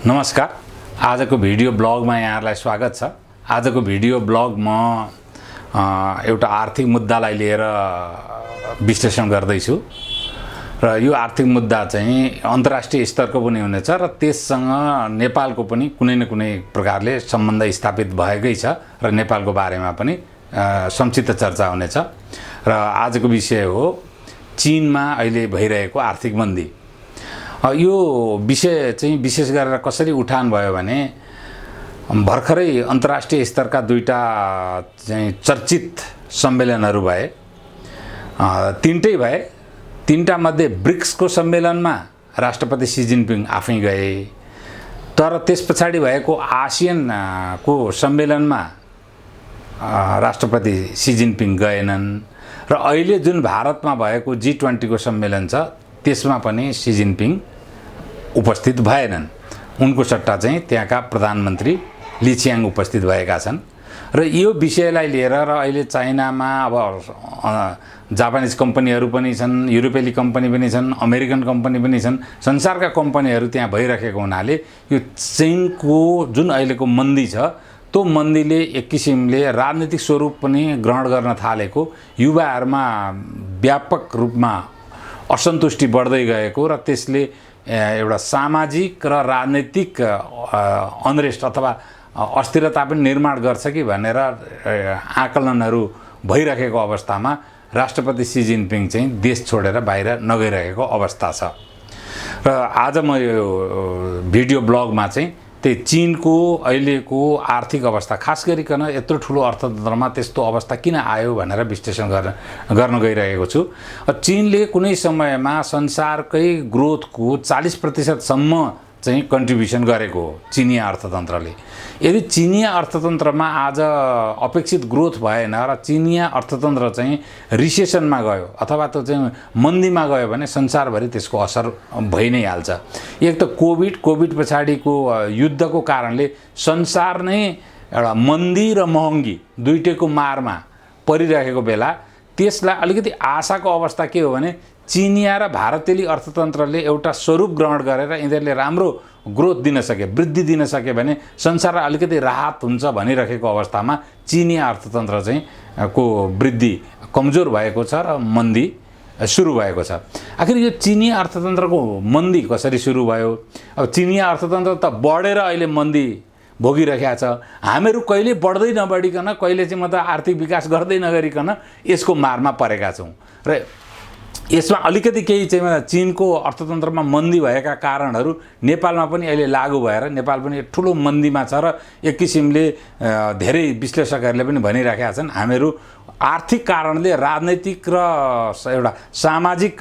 नमस्कार। आजको भिडियो ब्लगमा यहाँलाई स्वागत छ। आजको भिडियो ब्लग म एउटा आर्थिक मुद्दालाई लिएर विश्लेषण गर्दैछु र यो आर्थिक मुद्दा चाहिँ अन्तर्राष्ट्रिय स्तरको पनि हुनेछ र त्यससँग नेपालको पनि कुनै न कुनै प्रकारले सम्बन्ध स्थापित भएकै छ र नेपालको बारेमा पनि संक्षिप्त चर्चा हुनेछ। र आजको विषय हो चीनमा अहिले भइरहेको आर्थिक मन्दी। यो विषय चाहिँ विशेष गरेर कसरी उठान भयो भने भर्खरै अन्तर्राष्ट्रिय स्तरका दुईटा चाहिँ चर्चित सम्मेलनहरू भए, तीनटै भए। तीनटा मध्ये ब्रिक्सको सम्मेलनमा राष्ट्रपति सी जिनपिङ आफै गए, तर त्यस पछाडि भएको आसियनको सम्मेलनमा राष्ट्रपति सी जिनपिङ गएनन् र अहिले जुन भारतमा भएको G20 को सम्मेलन छ त्यसमा पनि सी जिनपिङ उपस्थित भएनन्। उनको सट्टा चाहिँ त्यहाँका प्रधानमन्त्री ली च्याङ उपस्थित भएका छन् र यो विषयलाई लिएर र अहिले चाइनामा अब जापानिज कम्पनीहरू पनि छन्, युरोपेली कम्पनी पनि छन्, अमेरिकन कम्पनी पनि छन्, संसारका कम्पनीहरू त्यहाँ भइरहेको हुनाले यो चीनको जुन अहिलेको मन्दी छ त्यो मन्दीले एक किसिमले राजनीतिक स्वरूप पनि ग्रहण गर्न थालेको, युवाहरूमा व्यापक रूपमा असन्तुष्टि बढ्दै गएको र त्यसले एउटा सामाजिक र राजनीतिक अनरेस्ट अथवा अस्थिरता पनि निर्माण गर्छ कि भनेर आकलनहरू भइरहेको अवस्थामा राष्ट्रपति सी जिनपिङ चाहिँ देश छोडेर बाहिर नगइरहेको अवस्था छ। र आज म यो भिडियो ब्लगमा चाहिँ त्यही चीनको अहिलेको आर्थिक अवस्था, खास गरिकन यत्रो ठुलो अर्थतन्त्रमा त्यस्तो अवस्था किन आयो भनेर विश्लेषण गर्न गइरहेको छु। चीनले कुनै समयमा संसारकै ग्रोथको 40% सम्म चाहिँ कन्ट्रिब्युसन गरेको हो चिनिया अर्थतन्त्रले। यदि चिनिया अर्थतन्त्रमा आज अपेक्षित ग्रोथ भएन र चिनिया अर्थतन्त्र चाहिँ रिसेसनमा गयो अथवा त्यो चाहिँ मन्दीमा गयो भने संसारभरि त्यसको असर भइ नै हाल्छ। एक त कोभिड पछाडिको युद्धको कारणले संसार नै एउटा मन्दी र महँगी दुईटैको मारमा परिरहेको बेला त्यसलाई अलिकति आशाको अवस्था के हो भने चिनिया र भारतेली अर्थतन्त्रले एउटा स्वरूप ग्रहण गरेर यिनीहरूले राम्रो ग्रोथ दिन सके, वृद्धि दिन सके भने संसारलाई अलिकति राहत हुन्छ भनिरहेको अवस्थामा चिनिया अर्थतन्त्र चाहिँ को वृद्धि कमजोर भएको छ र मन्दी सुरु भएको छ। आखिर यो चिनिया अर्थतन्त्रको मन्दी कसरी सुरु भयो? अब चिनिया अर्थतन्त्र त बढेर अहिले मन्दी भोगिरहेको छ। हामीहरू कहिले बढ्दै नबढिकन, कहिले चाहिँ मतलब आर्थिक विकास गर्दै नगरिकन यसको मारमा परेका छौँ र यसमा अलिकति केही चाहिँ चीनको अर्थतन्त्रमा मन्दी भएका कारणहरू नेपालमा पनि अहिले लागू भएर नेपाल पनि ठुलो मन्दीमा छ र एक किसिमले धेरै विश्लेषकहरूले पनि भनिराखेका छन् हामीहरू आर्थिक कारणले राजनैतिक र एउटा सामाजिक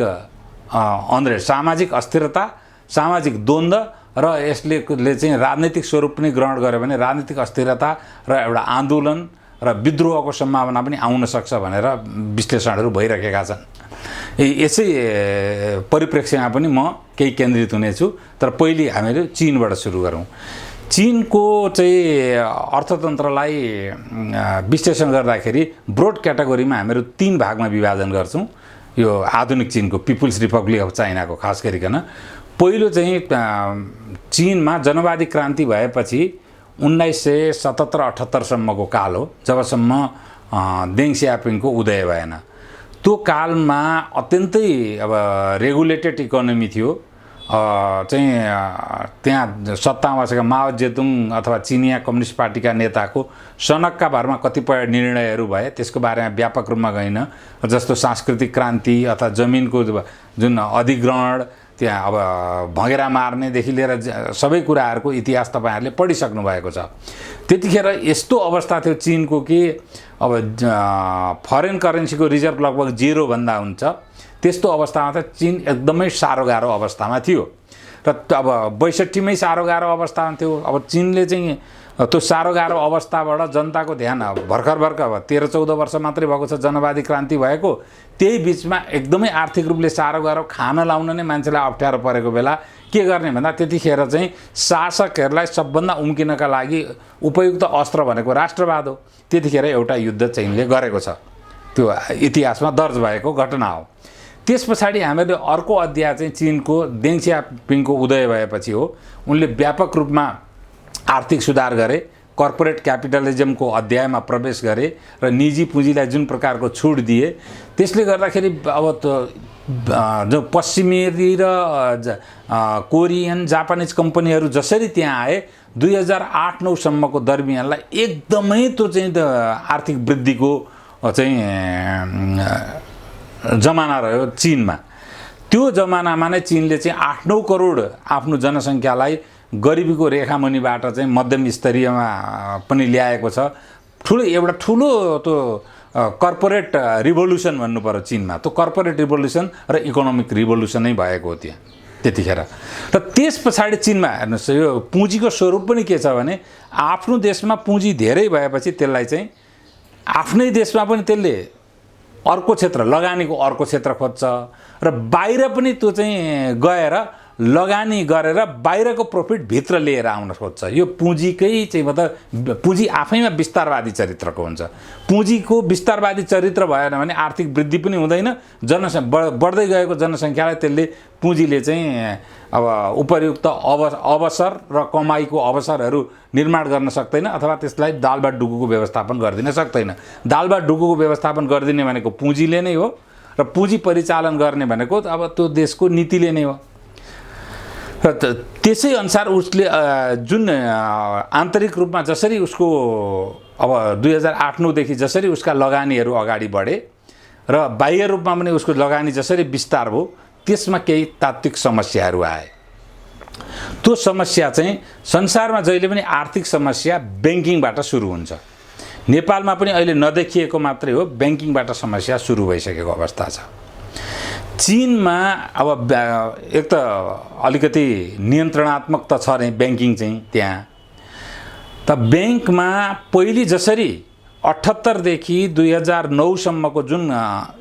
सामाजिक अस्थिरता, सामाजिक द्वन्द्व र यसले चाहिँ राजनैतिक स्वरूप पनि ग्रहण गर्यो भने राजनीतिक अस्थिरता र एउटा आन्दोलन र विद्रोहको सम्भावना पनि आउन सक्छ भनेर विश्लेषणहरू भइरहेका छन्। यसै परिप्रेक्ष्यमा पनि म केही केन्द्रित हुनेछु, तर पहिले हामीहरू चीनबाट सुरु गरौँ। चीनको चाहिँ अर्थतन्त्रलाई विश्लेषण गर्दाखेरि ब्रोड क्याटेगोरीमा हामीहरू 3 भागमा विभाजन गर्छौँ। यो आधुनिक चीनको पिपुल्स रिपब्लिक अफ चाइनाको खास गरिकन पहिलो चाहिँ चीनमा जनवादी क्रान्ति भएपछि 1977-78 सम्मको काल हो, जबसम्म देङ सियापिङको उदय भएन। त्यो कालमा अत्यन्तै अब रेगुलेटेड इकोनोमी थियो। चाहिँ त्यहाँ सत्तामा बसेका माओ जेतुङ अथवा चिनिया कम्युनिस्ट पार्टीका नेताको सनकका भरमा कतिपय निर्णयहरू भए, त्यसको बारेमा व्यापक रूपमा गइन, जस्तो सांस्कृतिक क्रान्ति अथवा जमिनको जुन अधिग्रहण, त्यहाँ अब भँगेरा मार्नेदेखि लिएर सबै कुराहरूको इतिहास तपाईहरुले पढिसक्नु भएको छ। त्यतिखेर यस्तो अवस्था थियो चीनको कि अब फरेन करेन्सीको रिजर्भ लगभग 0 भन्दा हुन्छ। त्यस्तो अवस्थामा त चीन एकदमै साह्रो गाह्रो अवस्थामा थियो र अब 62 मै साह्रो गाह्रो अवस्थामा थियो। अब चीनले चाहिँ त्यो साह्रो गाह्रो अवस्थाबाट जनताको ध्यान भर्खर 13-14 वर्ष मात्रै भएको छ जनवादी क्रान्ति भएको, त्यही बीचमा एकदमै आर्थिक रूपले साह्रो गाह्रो खान लाउन नै मान्छेलाई अप्ठ्यारो परेको बेला के गर्ने भन्दा त्यतिखेर चाहिँ शासकहरूलाई सबभन्दा उम्किनका लागि उपयुक्त अस्त्र भनेको राष्ट्रवाद हो। त्यतिखेर एउटा युद्ध चीनले गरेको छ, त्यो इतिहासमा दर्ज भएको घटना हो। त्यस पछाडि हामीले अर्को अध्याय चाहिँ चीनको देङ सियापिङको उदय भएपछि हो। उनले व्यापक रूपमा आर्थिक सुधार गरे, कर्पोरेट क्यापिटलिजमको अध्यायमा प्रवेश गरे र निजी पुँजीलाई जुन प्रकारको छुट दिए, त्यसले गर्दाखेरि अब जो पश्चिमेली र कोरियन जापानिज कम्पनीहरू जसरी त्यहाँ आए 2008-09 सम्मको दरमियानलाई एकदमै त्यो चाहिँ आर्थिक वृद्धिको चाहिँ जमाना रह्यो चीनमा। त्यो जमानामा नै चीनले चाहिँ 8-9 करोड आफ्नो जनसङ्ख्यालाई गरिबीको रेखामुनिबाट चाहिँ मध्यम स्तरीयमा पनि ल्याएको छ। एउटा ठुलो त्यो कर्पोरेट रिभोल्युसन भन्नु पर्यो चीनमा। त्यो कर्पोरेट रिभोल्युसन र इकोनोमिक रिभोल्युसनै भएको हो त्यहाँ त्यतिखेर। र त्यस पछाडि चीनमा हेर्नुहोस् यो पुँजीको स्वरूप पनि के छ भने आफ्नो देशमा पुँजी धेरै भएपछि त्यसलाई चाहिँ आफ्नै देशमा पनि त्यसले अर्को क्षेत्र लगानीको अर्को क्षेत्र खोज्छ र बाहिर पनि त्यो चाहिँ गएर लगानी गरेर बाहिरको प्रॉफिट भित्र लिएर आउन खोज्छ। यो पुँजीकै चाहिँ मतलब पुँजी आफैमा विस्तारवादी चरित्रको हुन्छ। पुँजीको विस्तारवादी चरित्र भएन भने आर्थिक वृद्धि पनि हुँदैन। बढ्दै गएको जनसङ्ख्यालाई त्यसले पुँजीले चाहिँ अब उपयुक्त अवसर र कमाईको अवसरहरू निर्माण गर्न सक्दैन अथवा त्यसलाई दालभात डुकुको व्यवस्थापन गरिदिन सक्दैन। दालभात डुकुको व्यवस्थापन गरिदिने भनेको पुँजीले नै हो र पुँजी परिचालन गर्ने भनेको अब त्यो देशको नीतिले नै हो। र त्यसै अनुसार उसले जुन आन्तरिक रूपमा जसरी उसको अब 2008-09 देखि जसरी उसका लगानीहरू अगाडि बढे र बाह्य रूपमा पनि उसको लगानी जसरी विस्तार भयो, त्यसमा केही तात्विक समस्याहरू आए। त्यो समस्या चाहिँ संसारमा जहिले पनि आर्थिक समस्या ब्याङ्किङबाट सुरु हुन्छ। नेपालमा पनि अहिले नदेखिएको मात्रै हो, ब्याङ्किङबाट समस्या सुरु भइसकेको अवस्था छ। चीनमा अब एक त अलिकति नियन्त्रणात्मक त छ नै ब्याङ्किङ चाहिँ त्यहाँ। त ब्याङ्कमा पहिले जसरी 78 देखि 2009 सम्मको जुन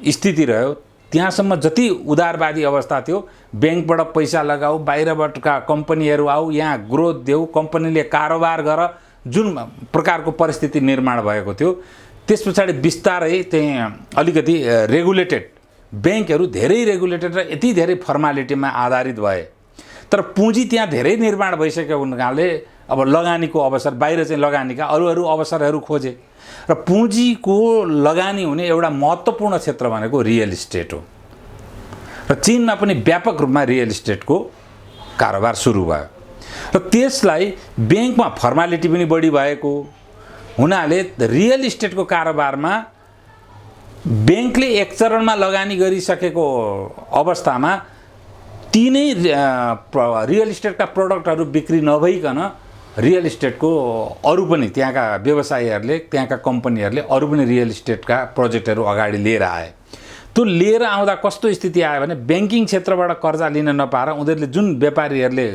स्थिति रह्यो, त्यहाँसम्म जति उदारवादी अवस्था थियो, ब्याङ्कबाट पैसा लगाऊ, बाहिरबाटका कम्पनीहरू आऊ, यहाँ ग्रोथ देऊ, कम्पनीले कारोबार गर, जुन प्रकारको परिस्थिति निर्माण भएको थियो, त्यस पछाडि बिस्तारै चाहिँ अलिकति रेगुलेटेड ब्याङ्कहरू धेरै रेगुलेटेड र यति धेरै फर्मालिटीमा आधारित भए। तर पुँजी त्यहाँ धेरै निर्माण भइसक्यो हुनाले अब लगानीको अवसर बाहिर चाहिँ लगानीका अरू अवसरहरू खोजे र पुँजीको लगानी हुने एउटा महत्त्वपूर्ण क्षेत्र भनेको रियल इस्टेट हो। र चीनमा पनि व्यापक रूपमा रियल इस्टेटको कारोबार सुरु भयो र त्यसलाई ब्याङ्कमा फर्मालिटी पनि बढी भएको हुनाले रियल इस्टेटको कारोबारमा ब्याङ्कले एक चरणमा लगानी गरिसकेको अवस्थामा ती नै रियल इस्टेटका प्रडक्टहरू बिक्री नभइकन रियल इस्टेटको अरू पनि त्यहाँका व्यवसायीहरूले, त्यहाँका कम्पनीहरूले अरू पनि रियल इस्टेटका प्रोजेक्टहरू अगाडि लिएर आए। त्यो लिएर आउँदा कस्तो स्थिति आयो भने ब्याङ्किङ क्षेत्रबाट कर्जा लिन नपाएर उनीहरूले जुन व्यापारीहरूले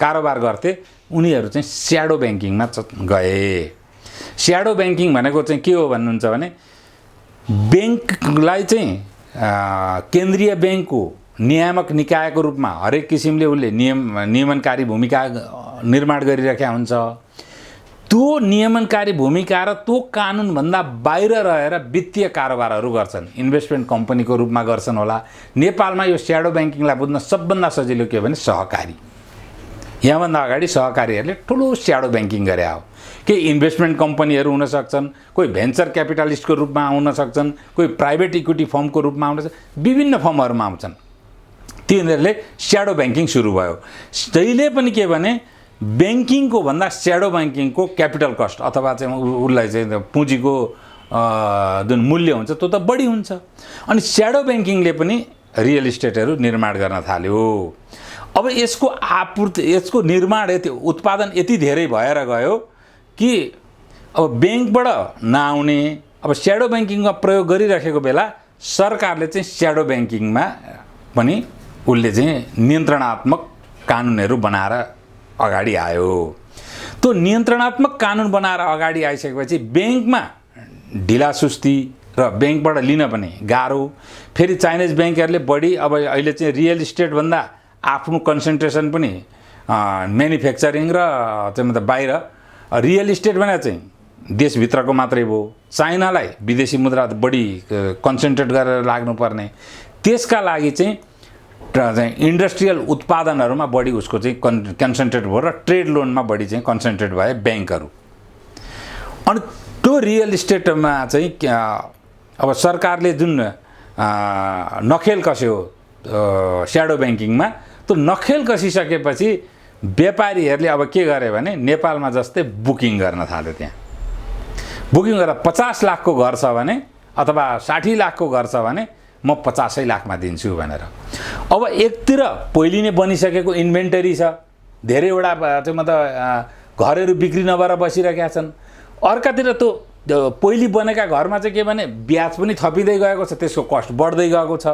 कारोबार गर्थे उनीहरू चाहिँ स्याडो ब्याङ्किङमा गए। स्याडो ब्याङ्किङ भनेको चाहिँ के हो भन्नुहुन्छ भने ब्याङ्कलाई चाहिँ केन्द्रीय ब्याङ्कको नियामक निकायको रूपमा हरेक किसिमले उसले नियमनकारी भूमिका निर्माण गरिरहेका हुन्छ। त्यो नियमनकारी भूमिका र त्यो कानुनभन्दा बाहिर रहेर वित्तीय कारोबारहरू गर्छन्, इन्भेस्टमेन्ट कम्पनीको रूपमा गर्छन् होला। नेपालमा यो स्याडो ब्याङ्किङलाई बुझ्न सबभन्दा सजिलो के हो भने सहकारी। यहाँभन्दा अगाडि सहकारीहरूले ठुलो स्याडो ब्याङ्किङ गरे हो। केही इन्भेस्टमेन्ट कम्पनीहरू हुन सक्छन्, कोही भेन्चर क्यापिटलिस्टको रूपमा आउन सक्छन्, कोही प्राइभेट इक्विटी फर्मको रूपमा आउन सक्छन्, विभिन्न फर्महरूमा आउँछन्। तिनीहरूले स्याडो ब्याङ्किङ सुरु भयो। जहिले पनि के भने ब्याङ्किङको भन्दा स्याडो ब्याङ्किङको क्यापिटल कस्ट अथवा चाहिँ उसलाई चाहिँ पुँजीको जुन मूल्य हुन्छ त्यो त बढी हुन्छ। अनि स्याडो ब्याङ्किङले पनि रियल इस्टेटहरू निर्माण गर्न थाल्यो। अब यसको आपूर्ति, यसको निर्माण यति उत्पादन यति धेरै भएर गयो कि अब ब्याङ्कबाट नआउने, अब स्याडो ब्याङ्किङमा प्रयोग गरिराखेको बेला सरकारले चाहिँ स्याडो ब्याङ्किङमा पनि उसले चाहिँ नियन्त्रणात्मक कानुनहरू बनाएर अगाडि आयो। त्यो नियन्त्रणात्मक कानुन बनाएर अगाडि आइसकेपछि ब्याङ्कमा ढिलासुस्ती र ब्याङ्कबाट लिन पनि गाह्रो। फेरि चाइनिज ब्याङ्कहरूले बढी अब अहिले चाहिँ रियल इस्टेटभन्दा आफ्नो कन्सन्ट्रेसन पनि म्यानुफ्याक्चरिङ र चाहिँ मतलब बाहिर रियल इस्टेट भने चाहिँ देशभित्रको मात्रै भयो। चाइनालाई विदेशी मुद्रा बढी कन्सन्ट्रेट गरेर लाग्नुपर्ने, त्यसका लागि चाहिँ इन्डस्ट्रियल उत्पादनहरूमा बढी उसको चाहिँ कन्सन्ट्रेट भयो र ट्रेड लोनमा बढी चाहिँ कन्सन्ट्रेट भए ब्याङ्कहरू। अनि त्यो रियल इस्टेटमा चाहिँ अब सरकारले जुन नखेल कस्यो स्याडो ब्याङ्किङमा, त्यो नखेल कसिसकेपछि व्यापारीहरूले अब के गरे भने नेपालमा जस्तै बुकिङ गर्न थाल्यो। त्यहाँ बुकिङ गरेर 50 लाखको घर छ भने अथवा 60 लाखको घर छ भने म 50 लाखमा दिन्छु भनेर। अब एकतिर पहिले नै बनिसकेको इन्भेन्टरी छ, धेरैवटा चाहिँ मतलब घरहरू बिक्री नभएर बसिरहेका छन्। अर्कातिर त्यो पहिले बनेका घरमा चाहिँ के भने ब्याज पनि थपिँदै गएको छ, त्यसको कस्ट बढ्दै गएको छ।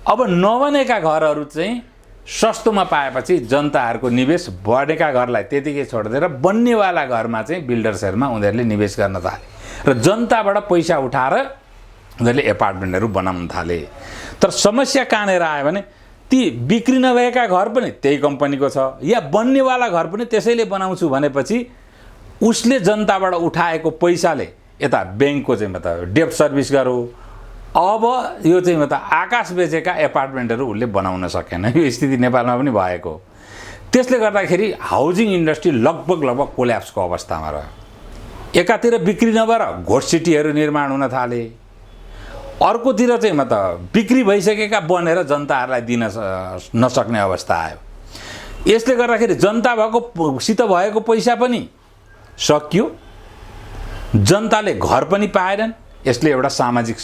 अब नबनेका घरहरू चाहिँ सस्तोमा पाएपछि जनताहरूको निवेश बढेका घरलाई त्यतिकै छोडिदिएर बन्नेवाला घरमा चाहिँ बिल्डर्सहरूमा उनीहरूले निवेश गर्न थाले र जनताबाट पैसा उठाएर उनीहरूले एपार्टमेन्टहरू बनाउन थाले। तर समस्या कहाँनिर आयो भने ती बिक्री नभएका घर पनि त्यही कम्पनीको छ या बन्नेवाला घर पनि त्यसैले बनाउँछु भनेपछि उसले जनताबाट उठाएको पैसाले यता ब्याङ्कको चाहिँ मतलब डेब्ट सर्भिस गरौँ। अब यो चाहिँ मतलब आकाश बेचेका एपार्टमेन्टहरू उसले बनाउन सकेन। यो स्थिति नेपालमा पनि भएको। त्यसले गर्दाखेरि हाउजिङ इन्डस्ट्री लगभग कोल्याप्सको अवस्थामा रह्यो। एकातिर बिक्री नभएर घोस्ट सिटीहरू निर्माण हुन थाले, अर्कोतिर चाहिँ मतलब बिक्री भइसकेका बनेर जनताहरूलाई दिन नसक्ने अवस्था आयो। यसले गर्दाखेरि जनता सित भएको पैसा पनि सकियो, जनताले घर पनि पाएनन्। यसले एउटा सामाजिक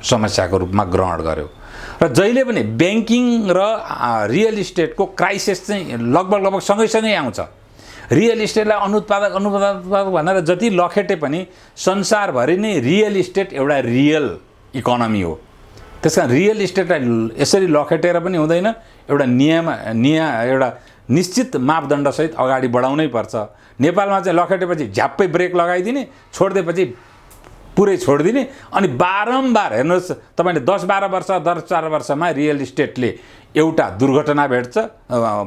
समस्याको रूपमा ग्रहण गर्यो र जहिले पनि ब्याङ्किङ र रियल इस्टेटको क्राइसिस चाहिँ लगभग सँगैसँगै आउँछ। रियल इस्टेटलाई अनुत्पादक भनेर जति लखेटे पनि संसारभरि नै रियल इस्टेट एउटा रियल इकोनोमी हो। त्यसकारण रियल इस्टेटलाई यसरी लखेटेर पनि हुँदैन, एउटा एउटा निश्चित मापदण्डसहित अगाडि बढाउनै पर्छ। नेपालमा चाहिँ लखेटेपछि झ्याप्पै ब्रेक लगाइदिने, छोडिदिएपछि पुरै छोडिदिने अनि बारम्बार हेर्नुहोस् तपाईँले 10-12 वर्ष 10-4 वर्षमा रियल इस्टेटले एउटा दुर्घटना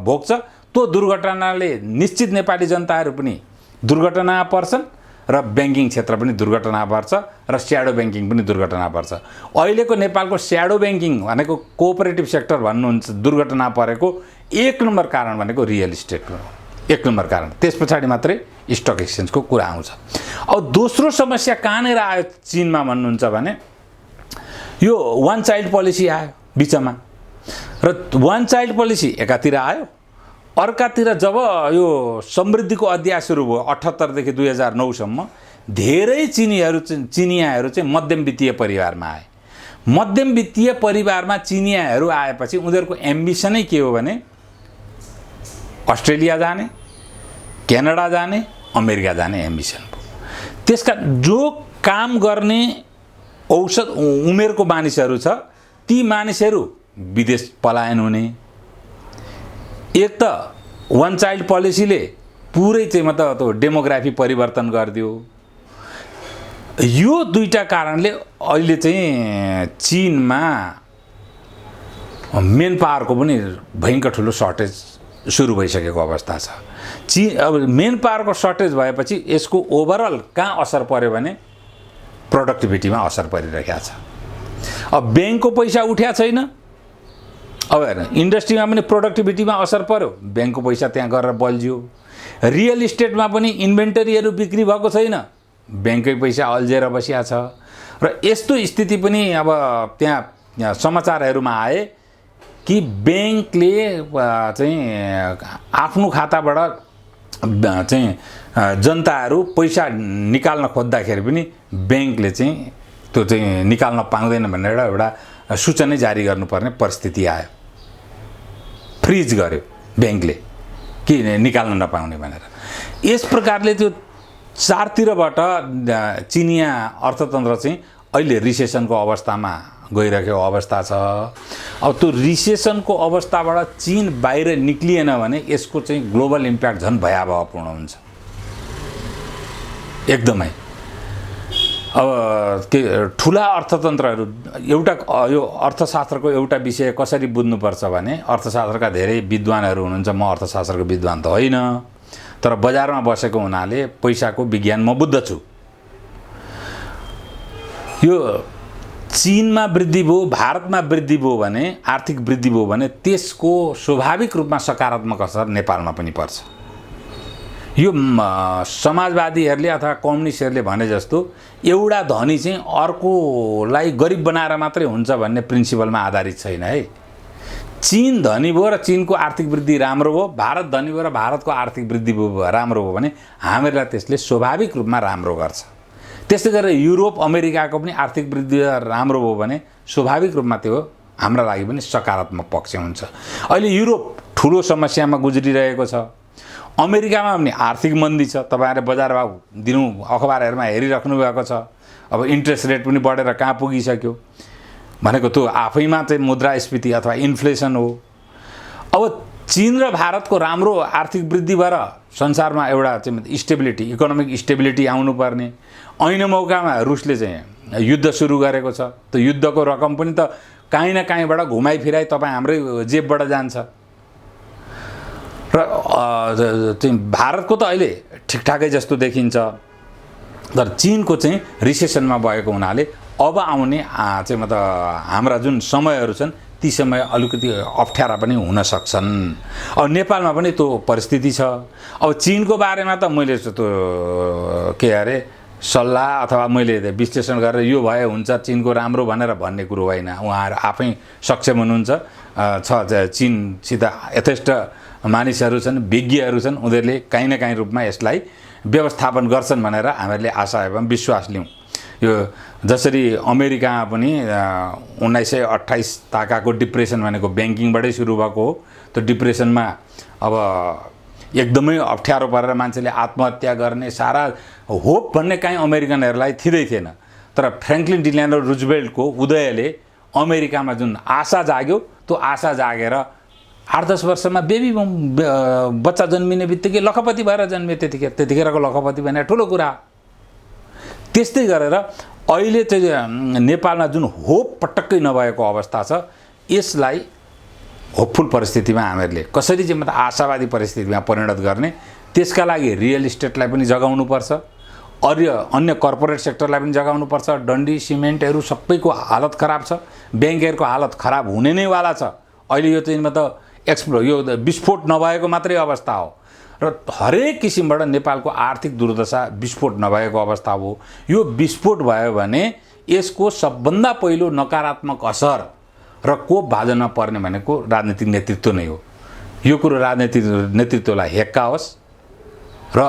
भोग्छ। त्यो दुर्घटनाले निश्चित नेपाली जनताहरू पनि दुर्घटना पर्छन् र ब्याङ्किङ क्षेत्र पनि दुर्घटना पर्छ र स्याडो ब्याङ्किङ पनि दुर्घटना पर्छ। अहिलेको नेपालको स्याडो ब्याङ्किङ भनेको कोअपरेटिभ सेक्टर भन्नुहुन्छ, दुर्घटना परेको 1 नम्बर कारण भनेको रियल इस्टेट हो। 1 नम्बर कारण, त्यस पछाडि मात्रै स्टक एक्सचेन्जको कुरा आउँछ। अब दोस्रो समस्या कहाँनिर आयो चीनमा भन्नुहुन्छ भने यो वान चाइल्ड पोलिसी आयो बिचमा र वान चाइल्ड पोलिसी एकातिर आयो, अर्कातिर जब यो समृद्धिको अध्याय सुरु भयो 78 देखि 2009 सम्म धेरै चिनियाहरू चाहिँ मध्यम वित्तीय परिवारमा आए। मध्यम वित्तीय परिवारमा चिनियाहरू आएपछि उनीहरूको एम्बिसनै के हो भने अस्ट्रेलिया जाने, क्यानाडा जाने, अमेरिका जाने एम्बिसन हो। त्यसका जो काम गर्ने औसत उमेरको मानिसहरू छ ती मानिसहरू विदेश पलायन हुने। एक त वान चाइल्ड पोलिसीले पुरै चाहिँ मतलब त्यो डेमोग्राफी परिवर्तन गरिदियो। यो दुईटा कारणले अहिले चाहिँ चीनमा मेन पावरको पनि भयङ्कर ठुलो सर्टेज सुरु भइसकेको अवस्था छ। अब मेन पावरको सर्टेज भएपछि यसको ओभरअल कहाँ असर पर्यो भने प्रोडक्टिभिटीमा असर परिरहेको छ। अब ब्याङ्कको पैसा उठ्या छैन, अब हेर्नु इन्डस्ट्रीमा पनि प्रोडक्टिभिटीमा असर पर्यो, ब्याङ्कको पैसा त्यहाँ गरेर बल्झ्यो। रियल इस्टेटमा पनि इन्भेन्टरीहरू बिक्री भएको छैन, ब्याङ्ककै पैसा अल्झेर बसिया छ। र यस्तो स्थिति पनि अब त्यहाँ समाचारहरूमा आए कि ब्याङ्कले चाहिँ आफ्नो खाताबाट चाहिँ जनताहरू पैसा निकाल्न खोज्दाखेरि पनि ब्याङ्कले चाहिँ त्यो चाहिँ निकाल्न पाउँदैन भनेर एउटा सूचना जारी गर्नुपर्ने परिस्थिति आयो। फ्रिज गर्यो ब्याङ्कले कि निकाल्न नपाउने भनेर। यस प्रकारले त्यो चारतिरबाट चिनिया अर्थतन्त्र चाहिँ अहिले रिसेसनको अवस्थामा गइरहेको अवस्था छ। अब त्यो रिसेसनको अवस्थाबाट चीन बाहिर निक्लिएन भने यसको चाहिँ ग्लोबल इम्प्याक्ट झन् भयावहपूर्ण हुन्छ एकदमै। अब के ठुला अर्थतन्त्रहरू एउटा यो अर्थशास्त्रको एउटा विषय कसरी बुझ्नुपर्छ भने अर्थशास्त्रका धेरै विद्वानहरू हुनुहुन्छ, म अर्थशास्त्रको विद्वान त होइन, तर बजारमा बसेको हुनाले पैसाको विज्ञान म बुझ्दछु। यो चीनमा वृद्धि भयो, भारतमा वृद्धि भयो भने, आर्थिक वृद्धि भयो भने त्यसको स्वाभाविक रूपमा सकारात्मक असर नेपालमा पनि पर्छ। यो समाजवादीहरूले अथवा कम्युनिस्टहरूले भने जस्तो एउटा धनी चाहिँ अर्कोलाई गरिब बनाएर मात्रै हुन्छ भन्ने प्रिन्सिपलमा आधारित छैन है। चीन धनी भयो र चीनको आर्थिक वृद्धि राम्रो भयो, भारत धनी भयो र भारतको आर्थिक वृद्धि राम्रो भयो भने हामीलाई त्यसले स्वाभाविक रूपमा राम्रो गर्छ। त्यस्तै गरेर युरोप अमेरिकाको पनि आर्थिक वृद्धि राम्रो भयो भने स्वाभाविक रूपमा त्यो हाम्रा लागि पनि सकारात्मक पक्ष हुन्छ। अहिले युरोप ठुलो समस्यामा गुज्रिरहेको छ, अमेरिकामा पनि आर्थिक मन्दी छ। तपाईँहरूले बजार भाव दिनु अखबारहरूमा हेरिराख्नु भएको छ। अब इन्ट्रेस्ट रेट पनि बढेर कहाँ पुगिसक्यो भनेको त्यो आफैमा चाहिँ मुद्रास्फीति अथवा इन्फ्लेसन हो। अब चीन र भारतको राम्रो आर्थिक वृद्धि भएर संसारमा एउटा चाहिँ स्टेबिलिटी, इकोनोमिक स्टेबिलिटी आउनुपर्ने, ऐन मौकामा रुसले चाहिँ युद्ध सुरु गरेको छ। त्यो युद्धको रकम पनि त काहीँ न काहीँबाट घुमाइ फिराइ तपाईँ हाम्रै जेबबाट जान्छ र चाहिँ भारतको त अहिले ठिकठाकै जस्तो देखिन्छ। तर चीनको चाहिँ रिसेसनमा भएको हुनाले अब आउने चाहिँ मतलब हाम्रा जुन समयहरू छन् ती समय अलिकति अप्ठ्यारा पनि हुन सक्छन्। अब नेपालमा पनि त्यो परिस्थिति छ। अब चीनको बारेमा त मैले त्यो के अरे सल्लाह अथवा मैले विश्लेषण गरेर यो भए हुन्छ चीनको राम्रो भनेर भन्ने कुरो होइन। उहाँहरू आफै सक्षम हुनुहुन्छ छ। चीनसित यथेष्ट मानिसहरू छन्, विज्ञहरू छन्, उनीहरूले काहीँ न काहीँ रूपमा यसलाई व्यवस्थापन गर्छन् भनेर हामीहरूले आशा एवं विश्वास लियौँ। यो जसरी अमेरिकामा पनि 1928 ताकाको डिप्रेसन भनेको ब्याङ्किङबाटै सुरु भएको हो। त्यो डिप्रेसनमा अब एकदमै अप्ठ्यारो परेर मान्छेले आत्महत्या गर्ने सारा होप भन्ने काहीँ अमेरिकनहरूलाई थिँदै थिएन। तर फ्र्याङ्कलिन डिलानो रुजवेल्टको उदयले अमेरिकामा जुन आशा जाग्यो, त्यो आशा जागेर 8-10 वर्षमा बेबी बच्चा जन्मिने बित्तिकै लखपति भएर जन्मियो। त्यतिखेरको लखपति भने ठुलो कुरा। त्यस्तै गरेर अहिले चाहिँ नेपालमा जुन होप पटक्कै नभएको अवस्था छ, यसलाई होपफुल परिस्थितिमा हामीहरूले कसरी चाहिँ मतलब आशावादी परिस्थितिमा परिणत गर्ने, त्यसका लागि रियल इस्टेटलाई पनि जगाउनुपर्छ, अन्य कर्पोरेट सेक्टरलाई पनि जगाउनुपर्छ। डन्डी सिमेन्टहरू सबैको हालत खराब छ, ब्याङ्कहरूको हालत खराब हुने नै वाला छ। अहिले यो चाहिँ मतलब यो विस्फोट नभएको मात्रै अवस्था हो र हरेक किसिमबाट नेपालको आर्थिक दुर्दशा विस्फोट नभएको अवस्था हो। यो विस्फोट भयो भने यसको सबभन्दा पहिलो नकारात्मक असर र कोप भाजनमा पर्ने भनेको राजनीतिक नेतृत्व नै हो। यो कुरो राजनीतिक नेतृत्वलाई हेक्का होस् र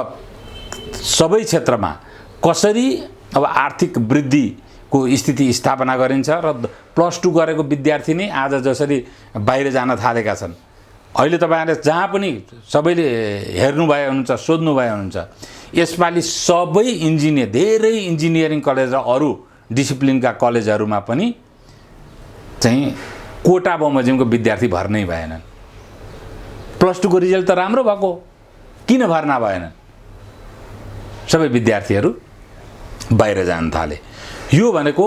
सबै क्षेत्रमा कसरी अब आर्थिक वृद्धिको स्थिति स्थापना गरिन्छ र +2 गरेको विद्यार्थी नै आज जसरी बाहिर जान थालेका छन्। अहिले तपाईँहरूले जहाँ पनि सबैले हेर्नुभयो हुनुहुन्छ, सोध्नुभयो हुनुहुन्छ, यसपालि सबै धेरै इन्जिनियरिङ कलेज र अरू डिसिप्लिनका कलेजहरूमा पनि चाहिँ कोटा बमोजिमको विद्यार्थी भर्नै भएनन्। +2 को रिजल्ट त राम्रो भएको, किन भर्ना भएनन्? सबै विद्यार्थीहरू बाहिर जान थाले। यो भनेको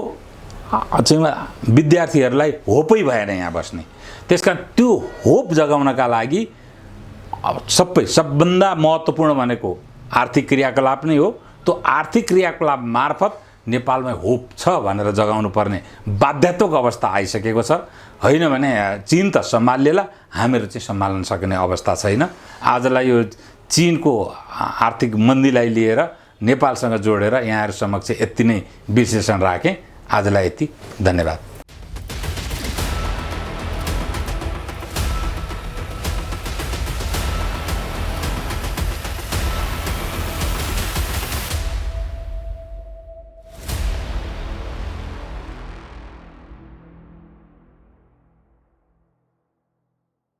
चाहिँ विद्यार्थीहरूलाई होपै भएन यहाँ बस्ने। त्यसकारण त्यो होप जगाउनका लागि सबभन्दा महत्त्वपूर्ण भनेको आर्थिक क्रियाकलाप नै हो। त्यो आर्थिक क्रियाकलाप मार्फत नेपालमा होप छ भनेर जगाउनु पर्ने बाध्यात्मक अवस्था आइसकेको छ। होइन भने चीन त सम्हालिएला, हामीहरू चाहिँ सम्हाल्न सक्ने अवस्था छैन। आजलाई यो चीनको आर्थिक मन्दीलाई लिएर नेपालसँग जोडेर यहाँहरू समक्ष यति नै विश्लेषण राखेँ। आजलाई यति, धन्यवाद।